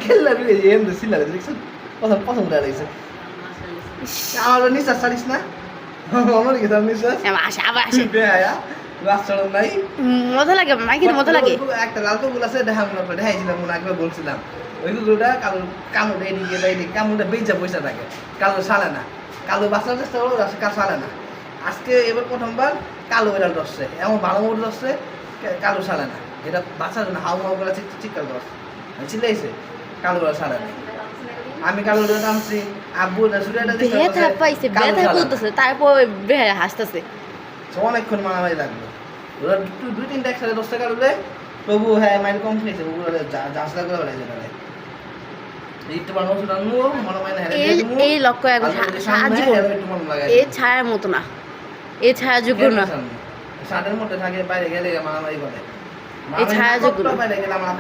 খেললে এম দিছিল দেখছেন প্রথম প্রথম লাগছে আমার নিশ্বাস ছাড়িস না আমার কি তার নিশ্বাস আসে আবার আসে বেয়া রাস্তার নাই মজা লাগে মাইকে মজা লাগে একটা লাল কুকুর আছে দেখা মনে পড়ে দেখাইছিলাম মনে একবার বলছিলাম ওই কুকুরটা কালো কামড় এদিকে এদিকে কামড়টা বেঁচে বসে থাকে কালো সালে না কালো বাঁচার চেষ্টা করো কালো সালে না আজকে এবার প্রথমবার কালো বেড়াল ধরছে এমন ভালো মোট ধরছে কালো সালে না এটা বাঁচার জন্য হাউ মাউ করে চিৎকার ধরছে চিল্লাইছে কালো বেড়াল সালে না আমি কালো বেড়াল নামছি আব্বু সুরিয়াটা ব্যথা পাইছে ব্যথা করতেছে তারপর বেহারা হাসতেছে অনেকক্ষণ মারামারি লাগলো ওরা দুই তিনটা একসাথে 10 টাকা উঠলে তবু হ্যাঁ মাইন্ড কম খেয়েছে ওগুলো যাচটা করে বেড়াইছে তাহলে এই লক্ষ্য একবার সাহায্য এ ছায়ার মতো না এ ছায়া যোগ্য না সাদের মধ্যে থাকে বাইরে গেলে মারামারি করে এই ছায়া যোগ্য না বাইরে গেলে আমার